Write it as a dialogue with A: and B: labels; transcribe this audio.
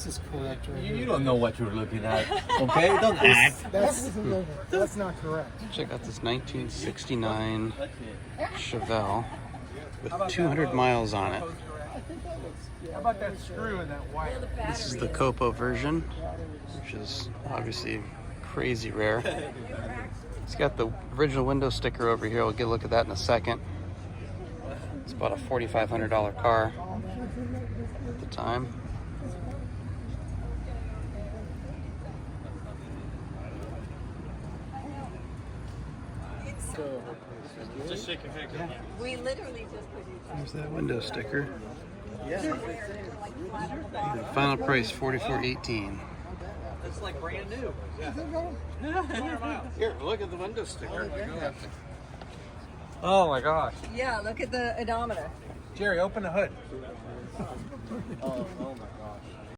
A: This is correct right
B: You
A: here.
B: don't know what you're looking at, okay? Don't act.
A: That's not correct.
C: Check out this 1969 Chevelle with 200 miles on it.
A: How about that screw in that wire?
C: This is the COPO version, which is obviously crazy rare. It's got the original window sticker over here. We'll get a look at that in a second. It's about a $4,500 car at the time.
A: Just shake your head.
D: We literally just produced
C: There's that window sticker. The final price $44.18.
B: It's like brand new.
C: Here, look at the window sticker.
A: Oh my gosh.
D: Yeah, look at the odometer.
A: Jerry, open the hood.
B: Oh my